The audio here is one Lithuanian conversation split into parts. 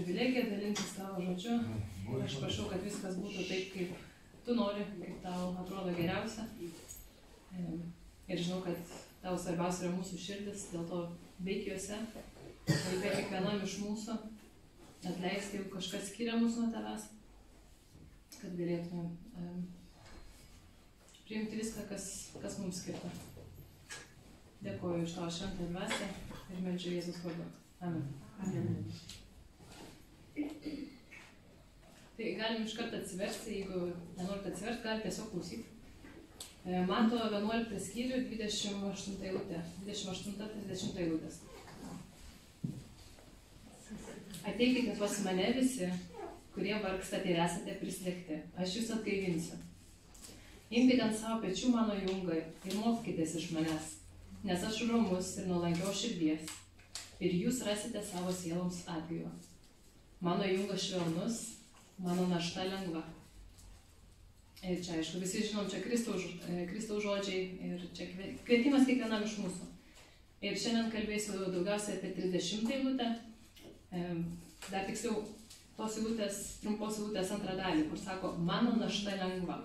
privilegija dalintis tavo žodžiu. Ir aš prašau, kad viskas būtų taip, kaip tu nori, kaip tau atrodo geriausia. Ir žinau, kad tau svarbiausia yra mūsų širdis, dėl to veik juose. Kalbėk kiekvienam iš mūsų, atleisk, jeigu kažkas skiria mūsų nuo tavęs, kad galėtume priimti viską, kas mums skirta. Dėkuoju už tavo šventą dvasią ir meldžiu Jėzus vardu. Amen. Amen. Tai galim iš karto atsiversti, jeigu nenorite atsiversti, galite tiesiog klausyti. Mato 11 skyrių, 28 eilutė, 28-30 eilutės. Ateikite pas mane visi, kurie vargstate ir esate prislėgti, aš jūs atgaivinsiu. Imkite ant savo pečių mano jungą ir mokykitės iš manęs, nes aš romus ir nuolankios širdies, ir jūs rasite savo sieloms atgaivą. Mano jungas švelnus, mano našta lengva. Ir čia, aišku, visi žinom, čia Kristaus žodžiai ir čia kvietimas kiekvienam iš mūsų. Ir šiandien kalbėsiu daugiausiai apie 30 eilutę, dar tiksliau tos eilutės, trumpos eilutės antrą dalį, kur sako, mano našta lengva.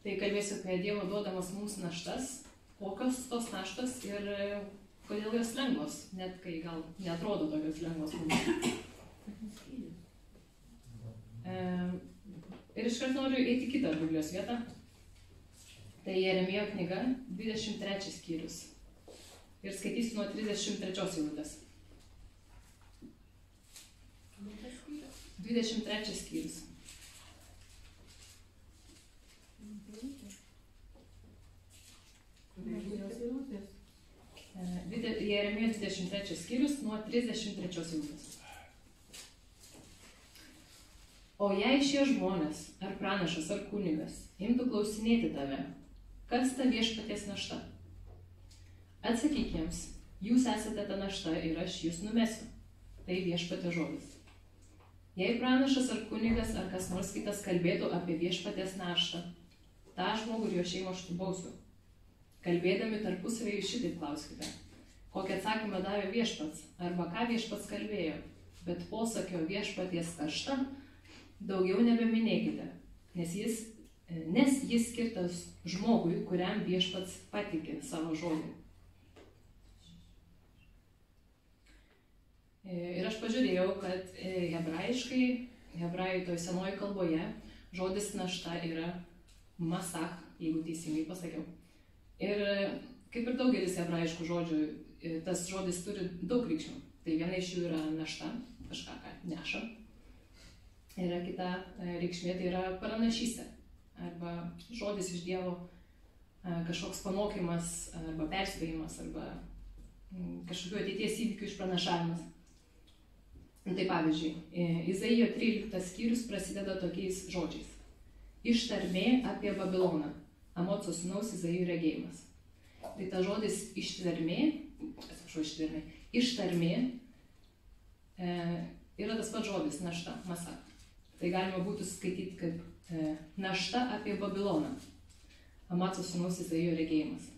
Tai kalbėsiu apie Dievo duodamas mums naštas, kokios tos naštos ir kodėl jos lengvos, net kai gal neatrodo tokios lengvos mums. Ir iškart noriu eiti kitą Biblijos vietą. Tai Jeremijo knyga, 23 skyrius. Ir skaitysiu nuo 33 eilutės. 23 skyrius. Jeremijo 23 skyrius nuo 33 eilutės. O jei šie žmonės, ar pranašas, ar kunigas, imtų klausinėti tave, kas ta viešpaties našta? Atsakyk jiems, jūs esate ta našta ir aš jūs numesiu. Tai viešpatės žodis. Jei pranašas, ar kunigas, ar kas nors kitas kalbėtų apie viešpaties naštą, tą žmogų ir jo šeimą aš bausiu. Kalbėdami tarpusavėje šitaip klauskite, kokį atsakymą davė viešpats, arba ką viešpats kalbėjo, bet posakio viešpaties našta daugiau nebeminėkite, nes jis skirtas žmogui, kuriam viešpats patikė savo žodį. Ir aš pažiūrėjau, kad hebrajų toj senoji kalboje žodis našta yra masach, jeigu teisingai pasakiau. Ir kaip ir daugelis hebrajiškų žodžių, tas žodis turi daug reikšmių. Tai viena iš jų yra našta, kažką ką neša. Yra kita reikšmė, tai yra pranašystė, arba žodis iš Dievo, kažkoks pamokymas, arba perspėjimas, arba kažkokių ateities įvykių išpranašavimas. Tai pavyzdžiui, Izaijo 13 skyrius prasideda tokiais žodžiais. Ištarmė apie Babiloną, Amoco sūnaus Izaijo regėjimas. Tai ta žodis ištarmė yra tas pats žodis našta, masa. Tai galima būtų skaityti kaip našta apie Babiloną. Amoco sūnaus Izaijo regėjimas.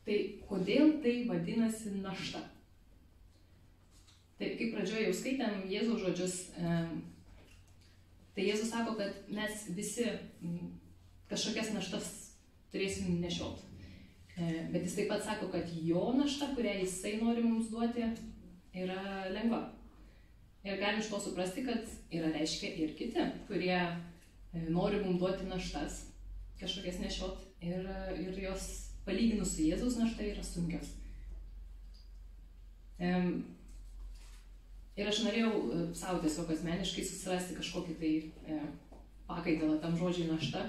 Tai kodėl tai vadinasi našta? Tai kaip pradžioje jau skaitėm Jėzaus žodžius, tai Jėzus sako, kad mes visi kažkokias naštas turėsim nešiot. Bet jis taip pat sako, kad jo našta, kurią jisai nori mums duoti, yra lengva. Ir galim iš to suprasti, kad yra reiškia ir kiti, kurie nori mums duoti naštas, kažkokias nešiot, ir jos palyginus su Jėzaus našta yra sunkios. Ir aš norėjau savo tiesiog asmeniškai susirasti kažkokį tai pakaitalą tam žodžiai našta.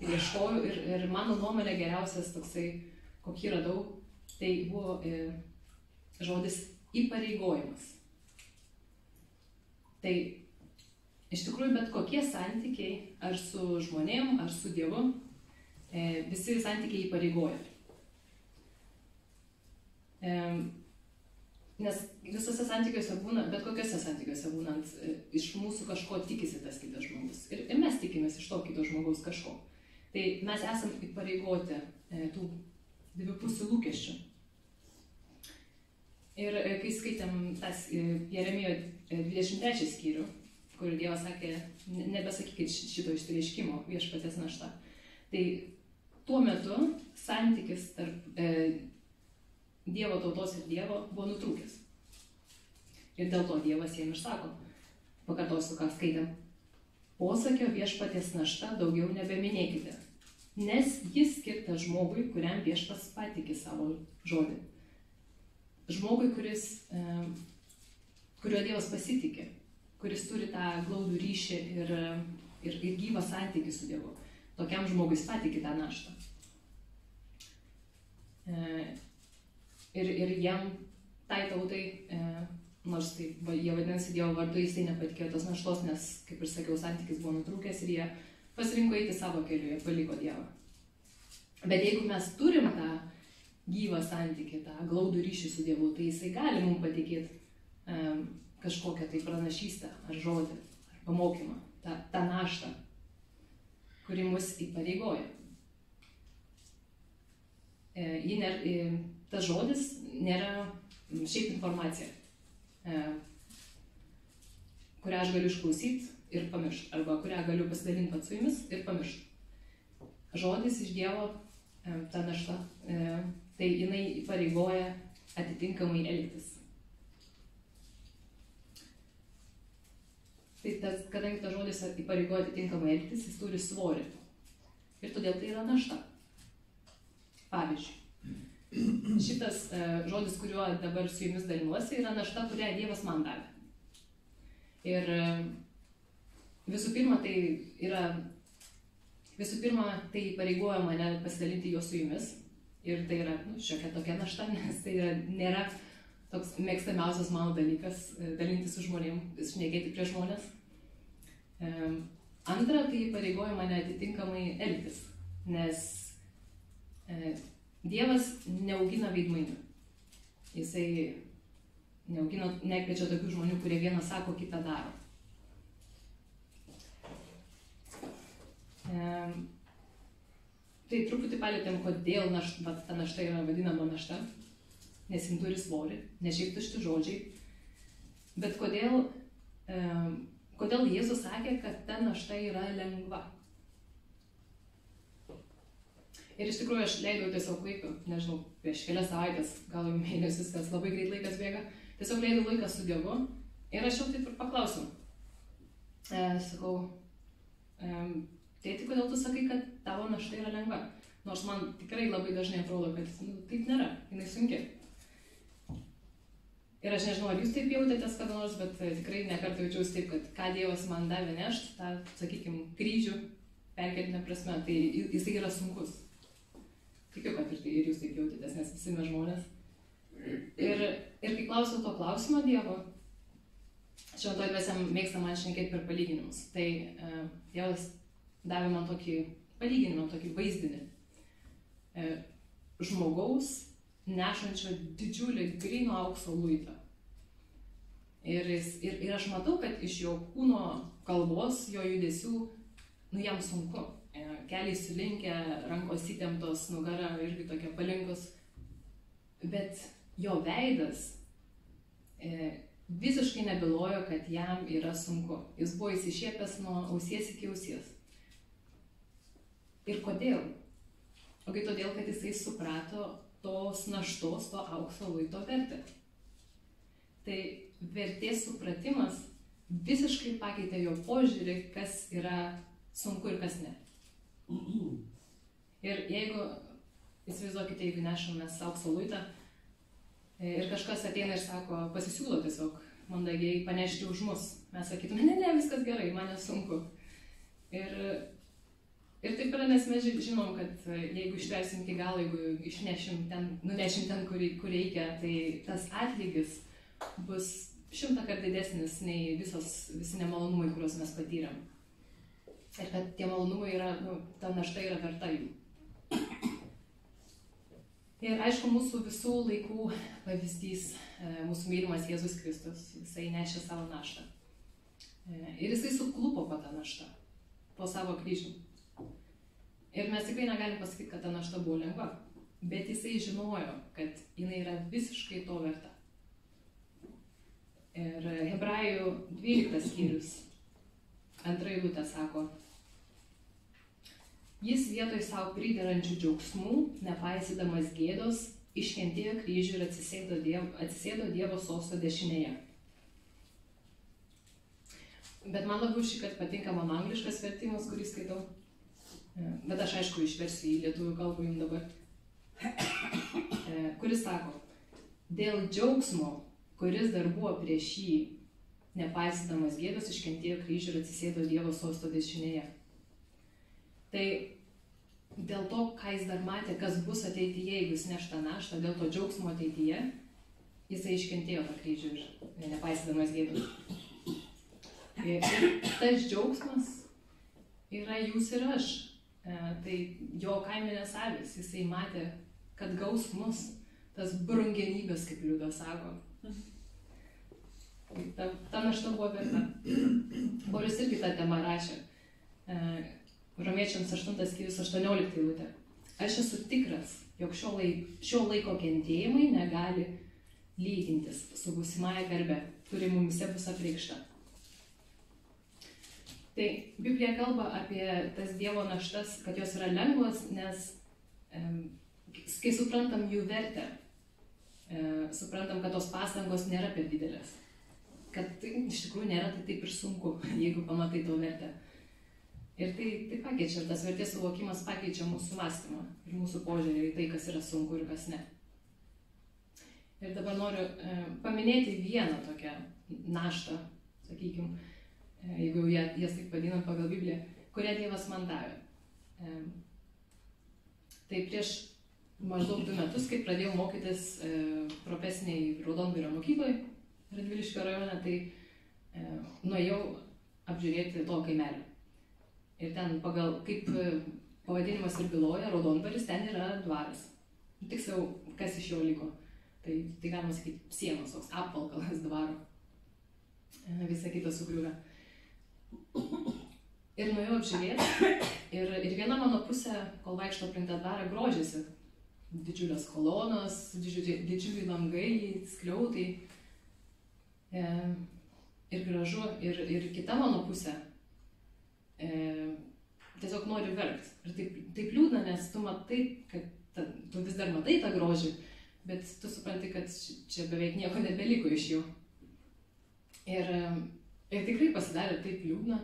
Ir ieškojau, ir mano nuomonė geriausias toksai, kokį radau, tai buvo žodis įpareigojimas. Tai iš tikrųjų bet kokie santykiai, ar su žmonėm, ar su Dievu, visi santykiai įpareigoja. Nes visose santykiuose būna, bet kokiuose santykiuose būnant, iš mūsų kažko tikisi tas kitas žmogus. Ir mes tikimės iš to kito žmogaus kažko. Tai mes esam įpareigoti tų dvipusių lūkesčių. Ir kai skaitėm tas Jeremijo 23 skyrių, kur Dievas sakė, nebesakykit šito išsireiškimo viešpaties našta, tai tuo metu santykis tarp Dievo tautos ir Dievo buvo nutrūkęs. Ir dėl to Dievas jiem išsako, pakartosiu, ką skaitėm, posakio viešpaties našta daugiau nebeminėkite, nes jis skirtas žmogui, kuriam viešpats patiki savo žodį. Žmogui, kuriuo Dievas pasitikė, kuris turi tą glaudų ryšį ir gyvą santykį su Dievu. Tokiam žmogui patikė tą naštą. Ir jam, tai tautai, nors tai jie vadinasi Dievo vardu, jisai nepatikėjo tos naštos, nes, kaip ir sakiau, santykis buvo nutrūkęs ir jie pasirinko eiti savo keliu, jie paliko Dievą. Bet jeigu mes turim tą gyvą santykį, tą glaudų ryšį su Dievu, tai jisai gali mums patikėti kažkokią tai pranašystę, ar žodį, ar pamokymą, tą naštą, kuri mus įpareigoja. Tas žodis nėra šiaip informacija, kurią aš galiu išklausyti ir pamiršti, arba kurią galiu pasidalinti pat su jumis ir pamiršti. Žodis iš Dievo, ta našta, tai jinai įpareigoja atitinkamai elgtis. Tai kadangi tas žodis įpareigoja atitinkamai elgtis, jis turi svorį. Ir todėl tai yra našta. Pavyzdžiui, šitas žodis, kuriuo dabar su jumis dalinuosi, yra našta, kurią Dievas man davė. Ir visų pirma, tai įpareigoja mane pasidalinti juos su jumis. Ir tai yra šiokia tokia našta, nes tai nėra toks mėgstamiausias mano dalykas dalintis su žmonėm, šnekėti prie žmonės. Antra, tai įpareigoja mane atitinkamai elgtis, nes Dievas neaugina veidmainių. Jisai nekviečia tokių žmonių, kurie vieną sako, kitą daro. Tai truputį palėtėm, kodėl ta našta yra vadinama našta, nes jin turi svorį, ne šiaip tušti žodžiai. Bet kodėl Jėzus sakė, kad ta našta yra lengva? Ir iš tikrųjų aš leidau tiesiog laiką, nežinau, prieš kelias savaitės, gal jau mėnesius, nes labai greit laikas bėga, tiesiog leidau laiką su Dievu ir aš jau taip ir paklausiau. Sakau, tėti, kodėl tu sakai, kad tavo našta yra lengva? Nors man tikrai labai dažnai atrodo, kad taip nėra, jinai sunki. Ir aš nežinau, ar jūs taip jautėtės kada nors, bet tikrai nekartą jaučiausi taip, kad ką Dievas man davė nešti, tą, sakykime, kryžių, perkeltinę prasme, tai jisai yra sunkus. Tikiu, kad ir jūs taip jautėtės, nes visi mes žmonės. Ir kai klausiau to klausimo Dievo, šventoji dvasia mėgsta man šnekėti per palyginimus. Tai Dievas davė man tokį palyginimą, tokį vaizdinį. Žmogaus nešančio didžiulį gryno aukso luitą. Ir aš matau, kad iš jo kūno kalbos, jo judesių, jam sunku. Keliai sulinkę, rankos įtemptos, nugara irgi tokia palinkus. Bet jo veidas visiškai nebylojo, kad jam yra sunku. Jis buvo įsišiepęs nuo ausies iki ausies. Ir kodėl? Ogi todėl, kad jisai suprato tos naštos, to aukso luito vertę. Tai vertės supratimas visiškai pakeitė jo požiūrį, kas yra sunku ir kas ne. Ir jeigu, įsivaizduokite, jeigu nešam mes aukso luitą ir kažkas ateina ir sako, pasisiūlo tiesiog mandagiai panešti už mus, mes sakytume, ne, viskas gerai, man nesunku. Ir taip yra, nes mes žinom, kad jeigu ištversim iki galo, jeigu nunešim ten, kur reikia, tai tas atlygis bus 100 kart didesnis nei visi nemalonumai, kuriuos mes patyrėm. Ir kad tie malonumai yra, ta našta yra verta jų. Ir aišku, mūsų visų laikų pavyzdys, mūsų mylimas Jėzus Kristus, jisai nešė savo naštą. Ir jisai suklupo po tą naštą, po savo kryžių. Ir mes tikrai negalim pasakyti, kad ta našta buvo lengva, bet jisai žinojo, kad jinai yra visiškai to verta. Ir Hebrajų 12 skyrius, 2 eilutė sako, jis vietoj savo priderančių džiaugsmų, nepaisydamas gėdos, iškentėjo kryžių ir atsisėdo Dievo sosto dešinėje. Bet man labiau šį kartą patinka mano angliškas vertimas, kurį skaitau. Bet aš aišku išversiu į lietuvių kalbą jums dabar. Kuris sako, dėl džiaugsmo, kuris dar buvo prieš jį, nepaisydamas gėdos, iškentėjo kryžių ir atsisėdo Dievo sosto dešinėje. Tai dėl to, ką jis dar matė, kas bus ateityje, jeigu jis neš tą naštą, dėl to džiaugsmo ateityje, jisai iškentėjo tą kryžių ir nepaisydamas gėdos. Ir tas džiaugsmas yra jūs ir aš. Tai jo kaimenės avys, jisai matė, kad gaus mus, tas brangenybės, kaip Liudas sako. Ta našta buvo verta. Paulius irgi tą temą rašė. Romiečiams 8 skyrius 18 eilutė. Aš esu tikras, jog šio laiko kentėjimai negali lygintis su būsimąja garbe, kuri mumise bus apreikšta. Tai Biblija kalba apie tas Dievo naštas, kad jos yra lengvos, nes kai suprantam jų vertę, suprantam, kad tos pastangos nėra per didelės. Kad tai iš tikrųjų nėra tai taip ir sunku, jeigu pamatai to vertę. Ir tai pakeičia, tas vertės suvokimas pakeičia mūsų mąstymą ir mūsų požiūrį į tai, kas yra sunku ir kas ne. Ir dabar noriu paminėti vieną tokią naštą, sakykime, jeigu jas taip vadinam pagal Bibliją, kurią Dievas man davė. Tai prieš maždaug 2 metus, kai pradėjau mokytis profesiniai Raudondvario mokykloje, Radviliškio rajone, tai nuėjau apžiūrėti to kaimelį. Ir ten pagal, kaip pavadinimas ir byloja, Raudondvaris, ten yra dvaras. Tiksliau, kas iš jo liko. Tai galima sakyti, sienos, toks apvalkalas dvaro. Visa kita sugriuvę. Ir nuėjau apžiūrėti. Ir viena mano pusė, kol vaikšto aplink tą dvarą, grožėsi. Didžiulės kolonos, didžiuliai langai, skliautai. Ir gražu. Ir kita mano pusė tiesiog nori verkti. Ir taip liūdna, nes tu matai, kad tu vis dar matai tą grožį, bet tu supranti, kad čia beveik nieko nebeliko iš jų. Ir tikrai pasidarė taip liūdna.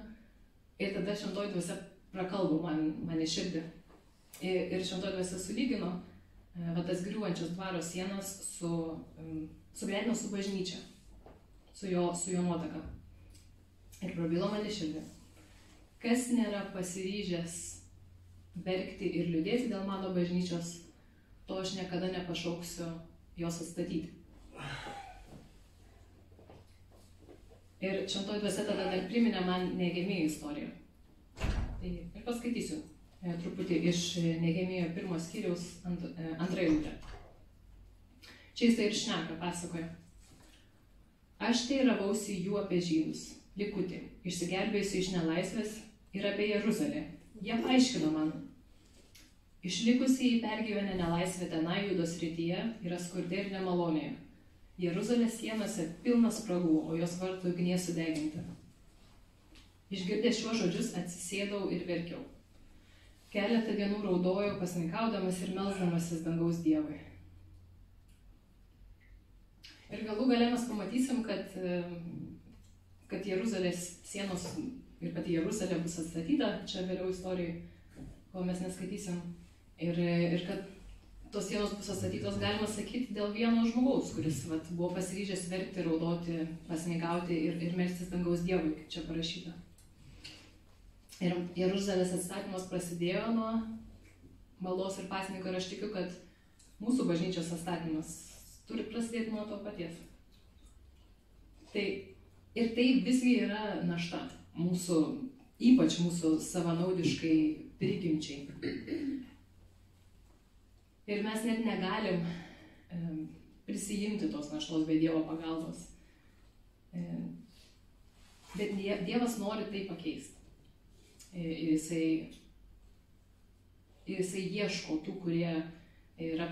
Ir tada šventoji dvasia prakalbo man į širdį. Ir šventoji dvasia sulygino tas griūvančios dvaro sienas sugretino su bažnyčia, su jo nuotaka. Ir prabilo man į širdį. Kas nėra pasiryžęs verkti ir liūdėti dėl mano bažnyčios, to aš niekada nepašauksiu jos atstatyti. Ir šventoji dvasia tada dar priminė man Nehemijų istoriją. Tai ir paskaitysiu truputį iš Nehemijo 1 skyriaus 2 eilutę. Čia jis tai ir šneka, pasakoja. Aš teiravausi jų apie žydus, likutį, išsigelbėjusi iš nelaisvės ir apie Jeruzalę. Jie paaiškino man. Išlikusiai pergyvenę nelaisvę tenai Judos srityje yra skurde ir nemalonėje. Jeruzalės sienose pilnas spragų, o jos vartų ugnies sudeginta. Išgirdęs šiuos žodžius atsisėdau ir verkiau. Keletą dienų raudojau, pasninkaudamas ir melsdamasis dangaus Dievui. Ir galų gale mes pamatysim, kad Jeruzalės sienos ir pati Jeruzalė bus atstatyta, čia vėliau istorijai, ko mes neskaitysim. Ir kad tos sienos bus atstatytos, galima sakyti, dėl vieno žmogaus, kuris buvo pasiryžęs verkti, raudoti, pasninkauti ir melstis dangaus Dievui, kaip čia parašyta. Ir Jeruzalės atstatymas prasidėjo nuo maldos ir pasninko ir aš tikiu, kad mūsų bažnyčios atstatymas turi prasidėti nuo to paties. Ir tai visgi yra našta mūsų, ypač mūsų savanaudiškai prigimčiai. Ir mes net negalim prisijimti tos naštos be Dievo pagalbos. Bet Dievas nori tai pakeisti. Ir jisai ieško tų, kurie yra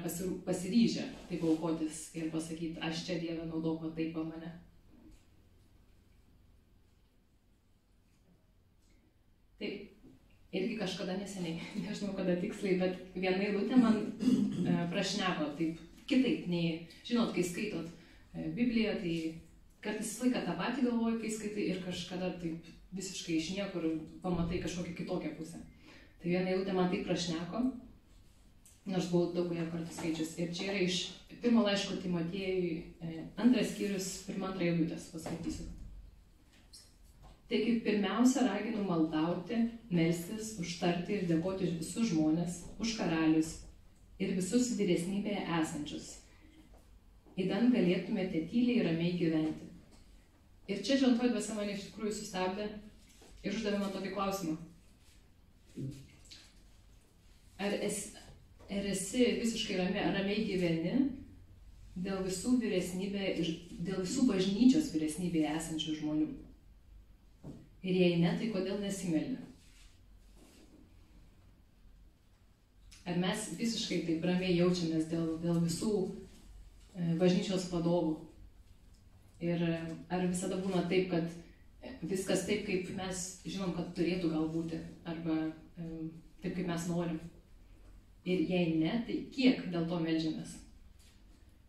pasiryžę taip aukotis ir pasakyti, aš čia Dieve naudok, va taip mane. irgi kažkada neseniai, nežinau kada tiksliai, bet viena eilutė man prašneko taip kitaip, nei, žinot, kai skaitot Bibliją, tai kartais laiką tą patį galvoji, kai skaitai ir kažkada taip visiškai iš niekur pamatai kažkokią kitokią pusę. Tai viena eilutė man taip prašneko, nors buvau daug ją kartų skaičius. Ir čia yra iš pirmo laiško Timotiejui 2 skyrius 1-2 eilutės, paskaitysiu. Taigi pirmiausia raginu maldauti, melstis, užtarti ir dėkoti už visus žmones, už karalius ir visus vyresnybėje esančius. Įdant galėtumėte tyliai ir ramiai gyventi. Ir čia šventoji dvasia mane iš tikrųjų sustabdė ir uždavė man tokį klausimą. Ar esi visiškai ramiai gyveni dėl visų vyresnybėje ir dėl visų bažnyčios vyresnybėje esančių žmonių? Ir jei ne, tai kodėl nesimeldi? Ar mes visiškai taip ramiai jaučiamės dėl visų bažnyčios vadovų? Ir ar visada būna taip, kad viskas taip, kaip mes žinom, kad turėtų gal būti, arba taip, kaip mes norim? Ir jei ne, tai kiek dėl to meldžiamės?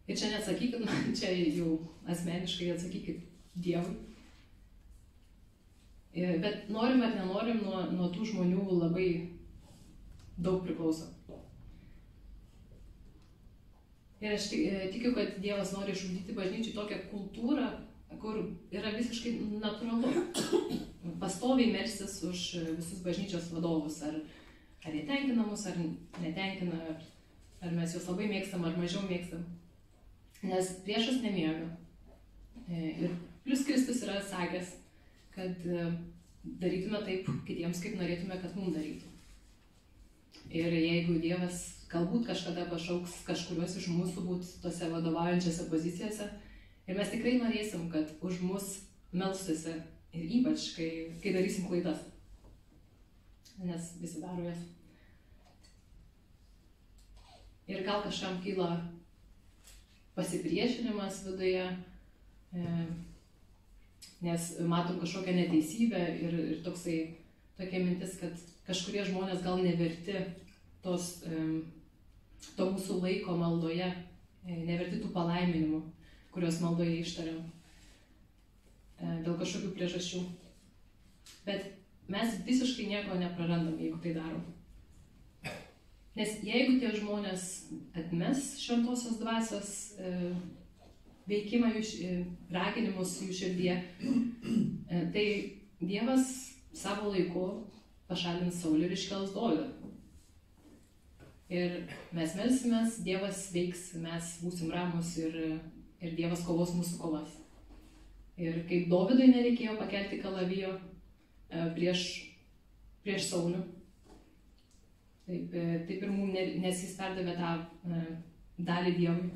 Ir čia neatsakykit man, čia jau asmeniškai atsakykit Dievui. Bet norim ar nenorim, nuo tų žmonių labai daug priklauso. Ir aš tikiu, kad Dievas nori išugdyti bažnyčiai tokią kultūrą, kur yra visiškai natūralu. Pastoviai melstis už visus bažnyčios vadovus. Ar jie tenkina mus, ar netenkina, ar mes juos labai mėgstam, ar mažiau mėgstam. Nes priešas nemiega. Ir plius Kristus yra sakęs, kad darytume taip kitiems, kaip norėtume, kad mums darytų. Ir jeigu Dievas galbūt kažkada pašauks kažkuriuos iš mūsų būti tose vadovaujančiose pozicijose, ir mes tikrai norėsim, kad už mus melstųsi, ir ypač, kai darysim klaidas, nes visi daro jas. Ir gal kažkam kyla pasipriešinimas viduje, nes matom kažkokią neteisybę ir tokia mintis, kad kažkurie žmonės gal neverti to mūsų laiko maldoje, neverti tų palaiminimų, kuriuos maldoje ištariam dėl kažkokių priežasčių. Bet mes visiškai nieko neprarandam, jeigu tai darom. Nes jeigu tie žmonės atmes šventosios dvasios veikimą, raginimus jų širdyje, tai Dievas savo laiku pašalins Saulį ir iškels Dovydą. Ir mes melsimės, Dievas veiks, mes būsim ramus ir Dievas kovos mūsų kovas. Ir kaip Dovydui nereikėjo pakelti kalavijo prieš Saulių, taip ir mums, nes jis perdavė tą dalį Dievui.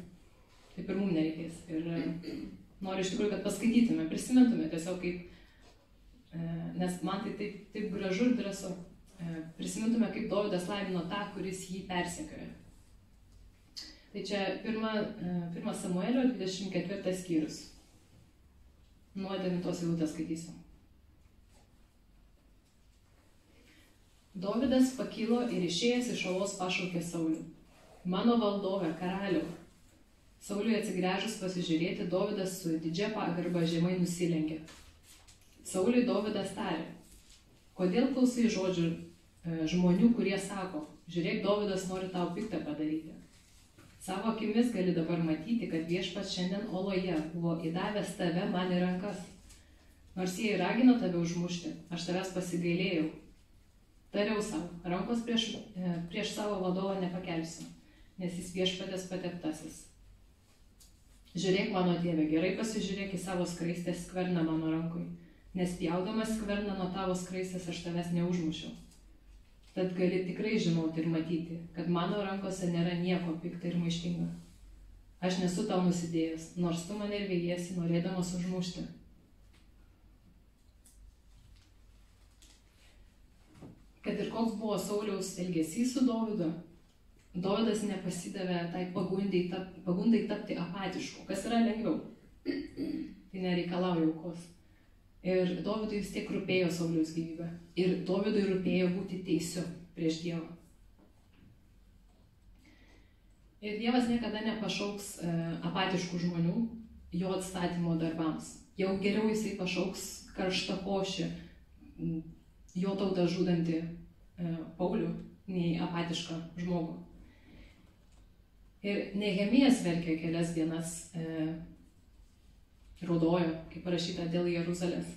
Taip ir mums nereikės. Ir noriu iš tikrųjų, kad paskaitytume, prisimintume tiesiog kaip, nes man tai taip gražu ir drąsu, prisimintume, kaip Dovydas laimino tą, kuris jį persekiojo. Tai čia 1 Samuelio 24 skyrius. Nuo 9 eilutės skaitysiu. Dovydas pakilo ir išėjęs iš olos pašaukė Saulį. Mano valdove, karaliau. Sauliui atsigręžus pasižiūrėti, Dovydas su didžia pagarba žemai nusilenkė. Sauliui Dovydas tarė: kodėl klausai žodžių žmonių, kurie sako, žiūrėk, Dovydas nori tau piktą padaryti. Savo akimis gali dabar matyti, kad Viešpats šiandien oloje buvo įdavęs tave man į rankas. Nors jie ragino tave užmušti, aš tavęs pasigailėjau. Tariau savo, rankos prieš savo vadovą nepakelsiu, nes jis Viešpatės pateptasis. Žiūrėk, mano tėve, gerai pasižiūrėk į savo skraistės skverną mano rankui, nes pjaudamas skverną nuo tavo skraistės aš tavęs neužmušiau. Tad gali tikrai žinoti ir matyti, kad mano rankose nėra nieko pikta ir maištinga. Aš nesu tau nusidėjęs, nors tu mane ir vėjiesi, norėdamas užmušti. Kad ir koks buvo Sauliaus elgesys su Dovydu, Dovydas nepasidavė tai pagundai tapti apatišku, kas yra lengviau. Tai nereikalauja aukos. Ir Dovydui vis tiek rūpėjo Sauliaus gyvybė. Ir Dovydui rūpėjo būti teisiu prieš Dievą. Ir Dievas niekada nepašauks apatiškų žmonių jo atstatymo darbams. Jau geriau jisai pašauks karštakošį, jo tautą žudantį Paulių, nei apatišką žmogų. Ir Nehemijas verkė kelias dienas, raudojo, kaip parašyta, dėl Jeruzalės.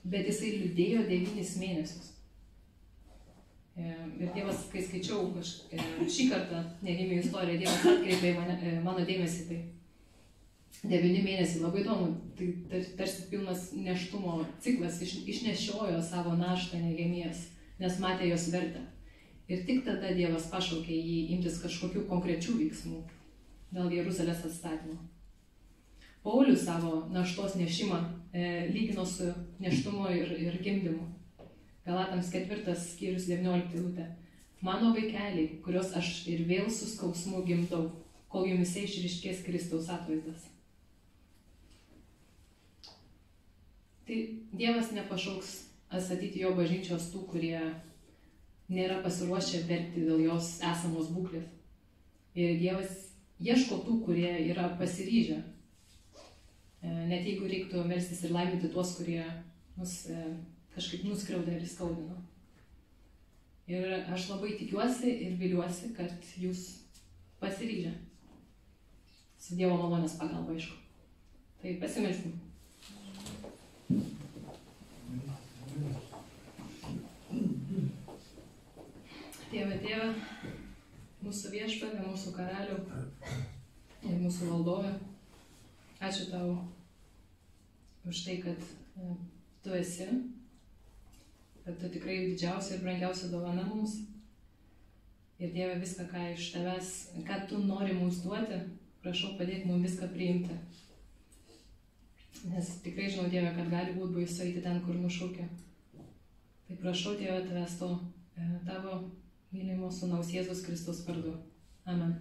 Bet jisai liūdėjo 9 mėnesius. Ir Dievas, kai skaičiau šį kartą Nehemijos istoriją, Dievas atkreipė mano dėmesį tai. 9 mėnesiai, labai įdomu, tai tarsi pilnas neštumo ciklas, išnešiojo savo naštą Nehemijas, nes matė jos vertę. Ir tik tada Dievas pašaukė jį imtis kažkokių konkrečių veiksmų dėl Jeruzalės atstatymo. Paulius savo naštos nešimą lygino su neštumu ir gimdymu. Galatams 4 skyrius 19 eilutė. Mano vaikeliai, kuriuos aš ir vėl su skausmu gimdau, kol jumyse išryškės Kristaus atvaizdas. Tai Dievas nepašauks atstatyti jo bažnyčios tų, kurie nėra pasiruošę verkti dėl jos esamos būklės. Ir Dievas ieško tų, kurie yra pasiryžę. Net jeigu reiktų melstis ir laiminti tuos, kurie mus kažkaip nuskriaudė ir skaudino. Ir aš labai tikiuosi ir viliuosi, kad jūs pasiryžę. Su Dievo malonės pagalba, aišku. Tai pasimelsim. Tėve, mūsų viešpatė, mūsų karalių ir mūsų valdovė. Ačiū tau už tai, kad tu esi, kad tu tikrai didžiausia ir brangiausia dovana mums. Ir Dieve, viską, ką iš tavęs, ką tu nori mums duoti, prašau padėk mums viską priimti. Nes tikrai žinau, Dieve, kad gali būti baisu eiti ten, kur nušaukia. Tai prašau, Dieve, tavęs to tavo mylimo sūnaus Jėzus Kristus vardu. Amen.